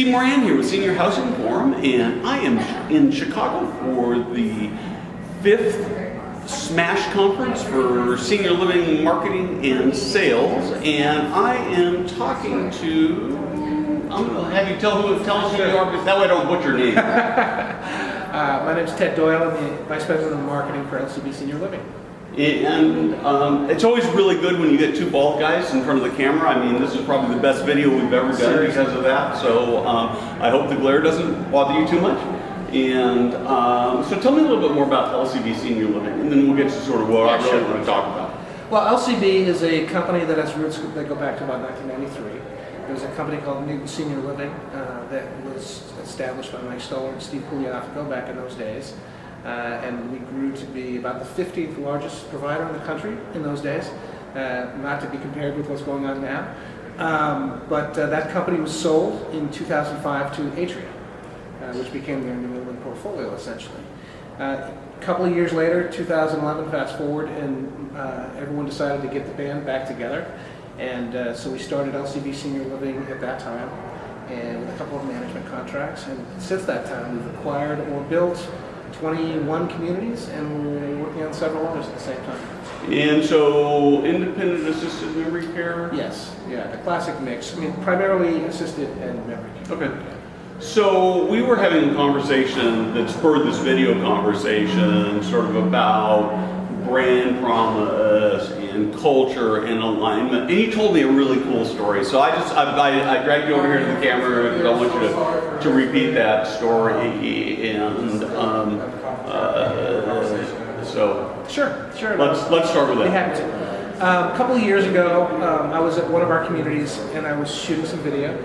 Steve Moran here with Senior Housing Forum, and I am in Chicago for the 5th SMASH conference for senior living marketing and sales, and I am talking to, I'm going to have you tell us who you are, because that way I don't butcher your name. My name is Ted Doyle. I'm the Vice President of Marketing for LCB Senior Living. And it's always really good when you get two bald guys in front of the camera. I mean, this is probably the best video we've ever done because of that. So I hope the glare doesn't bother you too much. And so tell me a little bit more about LCB Senior Living, and then we'll get to sort of what I really want to talk about. Well, LCB is a company that has roots that go back to about 1993. There was a company called Newton Senior Living that was established by Mike Stoller and Steve Pugliafico back in those days. And we grew to be about the 15th largest provider in the country in those days, not to be compared with what's going on now. But that company was sold in 2005 to Atria, which became their New England portfolio essentially. A couple of years later, 2011, fast forward, and everyone decided to get the band back together. And so we started LCB Senior Living at that time, and with a couple of management contracts. And since that time, we've acquired or built 21 communities, and we're working on several others at the same time. And so, independent assisted memory care? Yes, yeah, the classic mix. I mean, primarily assisted and memory care. Okay. So, we were having a conversation that spurred this video conversation, sort of about brand promise and culture and alignment. And you told me a really cool story. So I dragged you over here to the camera because I want you to repeat that story. And so sure. Let's start with that. Be happy to. A couple of years ago, I was at one of our communities and I was shooting some video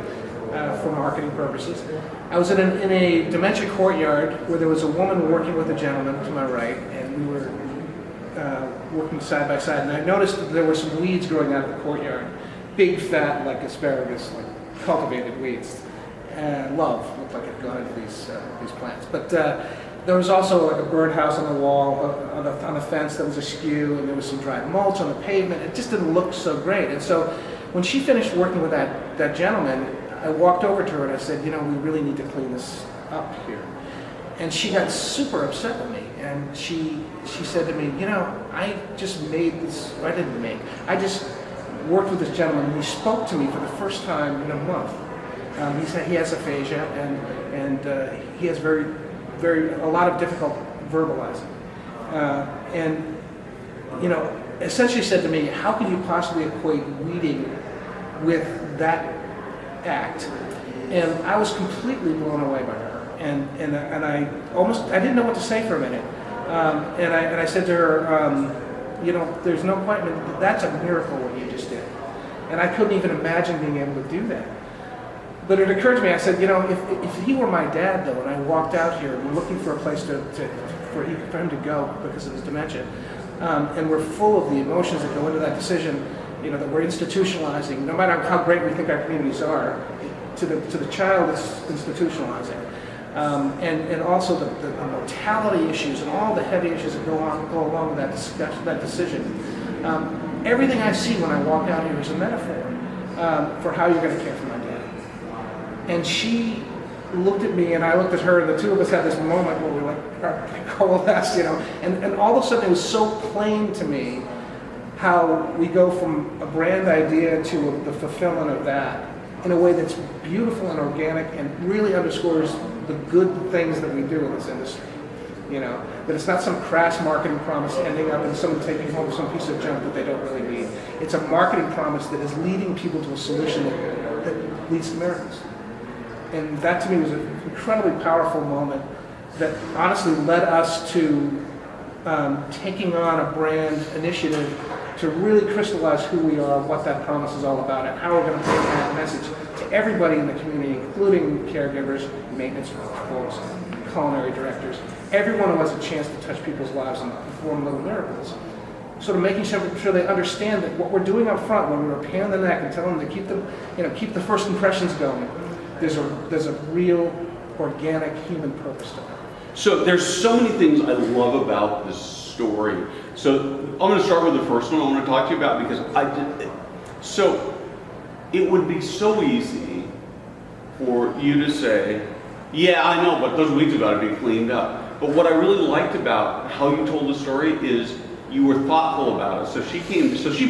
for marketing purposes. I was in a dementia courtyard where there was a woman working with a gentleman to my right, and we were working side by side, and I noticed that there were some weeds growing out of the courtyard. Big, fat, like asparagus, like cultivated weeds. Love looked like it had gone into these plants. But there was also like a birdhouse on the wall, on the fence that was askew, and there was some dry mulch on the pavement. It just didn't look so great. And so when she finished working with that gentleman, I walked over to her and I said, you know, we really need to clean this up here. And she got super upset with me, and she said to me, you know, I just worked with this gentleman, and he spoke to me for the first time in a month. He said he has aphasia, and he has a lot of difficult verbalizing. And, you know, essentially said to me, how can you possibly equate weeding with that act? And I was completely blown away by her. And I didn't know what to say for a minute. And I said to her, you know, there's no point, that's a miracle what you just did. And I couldn't even imagine being able to do that. But it occurred to me, I said, you know, if he were my dad though, and I walked out here, we're looking for a place for him to go because of his dementia, and we're full of the emotions that go into that decision, you know, that we're institutionalizing, no matter how great we think our communities are, to the child it's institutionalizing. And also the mortality issues and all the heavy issues that go along with that decision. Everything I see when I walk out here is a metaphor for how you're going to care for my dad. And she looked at me and I looked at her, and the two of us had this moment where we like coalesced, you know, and all of a sudden it was so plain to me how we go from a brand idea to the fulfillment of that in a way that's beautiful and organic and really underscores the good things that we do in this industry. You know, that it's not some crass marketing promise ending up in someone taking home some piece of junk that they don't really need. It's a marketing promise that is leading people to a solution that leads to miracles. And that to me was an incredibly powerful moment that honestly led us to taking on a brand initiative to really crystallize who we are, what that promise is all about, and how we're going to bring that message to everybody in the community, including caregivers, maintenance folks, culinary directors, everyone who has a chance to touch people's lives and perform little miracles. Sort of making sure they understand that what we're doing up front when we're repairing the neck and telling them to keep the first impressions going, there's a real organic human purpose to it. So there's so many things I love about this story. So I'm going to start with the first one I want to talk to you about, because so it would be so easy for you to say, yeah, I know, but those weeds have got to be cleaned up. But what I really liked about how you told the story is you were thoughtful about it. So she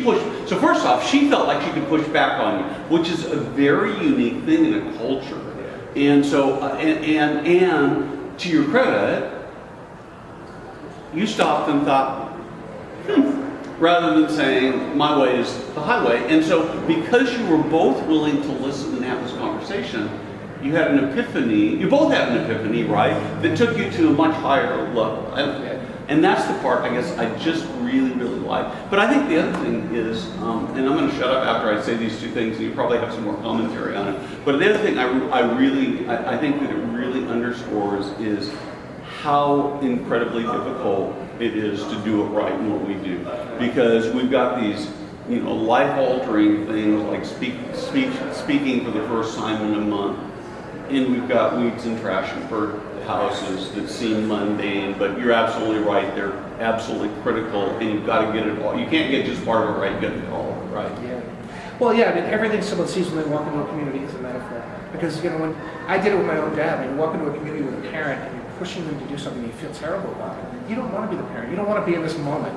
pushed, so first off, she felt like she could push back on you, which is a very unique thing in a culture. And so, and to your credit, you stopped and thought, rather than saying, my way is the highway. And so, because you were both willing to listen and have this conversation, you had an epiphany, you both had an epiphany, right, that took you to a much higher level. And that's the part, I guess, I just really, really like. But I think the other thing is, and I'm going to shut up after I say these two things, and you probably have some more commentary on it. But the other thing I think that it really underscores is how incredibly difficult it is to do it right in what we do. Because we've got these, life-altering things like speaking for the first time in a month. And we've got weeds and trash and bird houses that seem mundane, but you're absolutely right. They're absolutely critical, and you've got to get it all. You can't get just part of it right, you got to get all of it right. Yeah. Well, yeah, I mean, everything someone sees when they walk into a community is a metaphor. Because, when I did it with my own dad, when you walk into a community with a parent and you're pushing them to do something you feel terrible about, you don't want to be the parent. You don't want to be in this moment.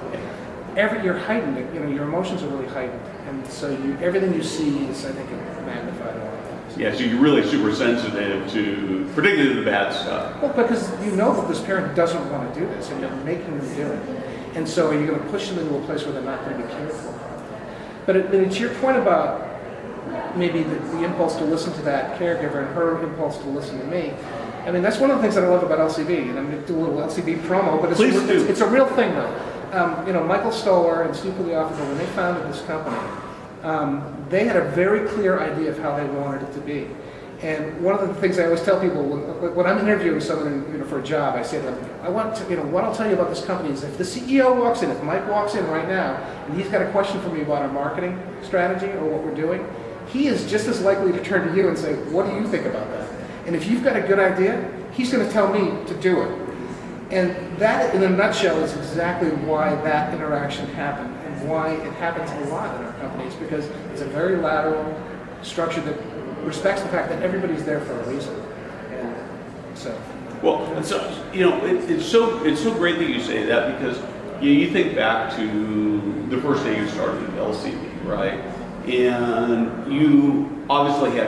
You're heightened, your emotions are really heightened. And so everything you see is, I think, magnified a lot. Yeah, so you're really super sensitive to, particularly the bad stuff. Well, because you know that this parent doesn't want to do this, and you're making them do it. And so you're going to push them into a place where they're not going to be cared for. But to your point about maybe the impulse to listen to that caregiver and her impulse to listen to me, I mean, that's one of the things that I love about LCB. And I'm going to do a little LCB promo, but it's a real thing, though. Michael Stoller and Steve Pugliafito, when they founded this company, they had a very clear idea of how they wanted it to be. And one of the things I always tell people when I'm interviewing someone for a job, I say to them, what I'll tell you about this company is if the CEO walks in, if Mike walks in right now, and he's got a question for me about our marketing strategy or what we're doing, he is just as likely to turn to you and say, what do you think about that? And if you've got a good idea, he's going to tell me to do it. And that, in a nutshell, is exactly why that interaction happened and why it happens a lot in our companies, because it's a very lateral structure that respects the fact that everybody's there for a reason. And so... Well, it's so great that you say that, because you think back to the first day you started at LCB, right? And you obviously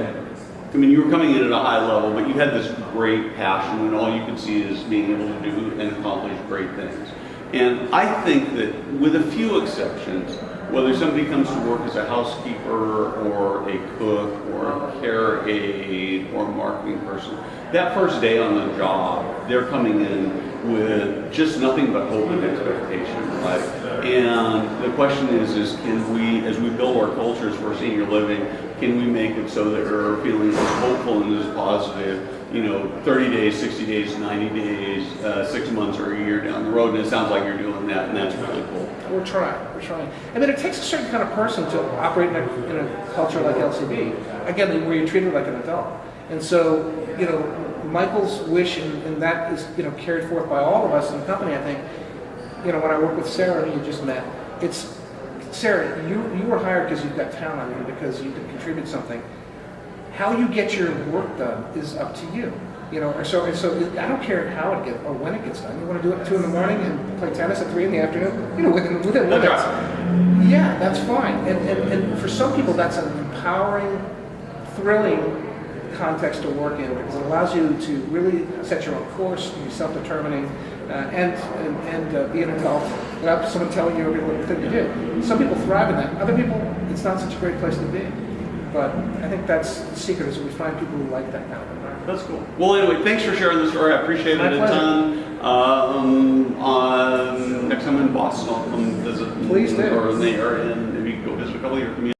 you were coming in at a high level, but you had this great passion, and all you could see is being able to do and accomplish great things. And I think that, with a few exceptions, whether somebody comes to work as a housekeeper or a cook or a care aide or a marketing person, that first day on the job, they're coming in with just nothing but hope and expectation, right? And the question is can we, as we build our cultures for senior living, can we make it so that they're feeling as hopeful and as positive, 30 days, 60 days, 90 days, 6 months or a year down the road? And it sounds like you're doing that, and that's really cool. We're trying. I mean, it takes a certain kind of person to operate in a culture like LCB, again, where you're treated like an adult. And so, Michael's wish, and that is, carried forth by all of us in the company, I think. When I work with Sarah, who you just met, it's, Sarah, you were hired because you've got talent and because you can contribute something. How you get your work done is up to you. So I don't care how it gets or when it gets done. You want to do it at 2 in the morning and play tennis at 3 in the afternoon? Within limits. Yeah, that's fine. And for some people, that's an empowering, thrilling context to work in, because it allows you to really set your own course, be self-determining, and be an adult without someone telling you every little thing to do. Some people thrive in that. Other people, it's not such a great place to be. But I think that's the secret, is we find people who like that kind of environment. That's cool. Well, anyway, thanks for sharing the story. I appreciate it a ton. Next time I'm in Boston, I'll come visit. Please do. Or there, and maybe go visit a couple of your communities.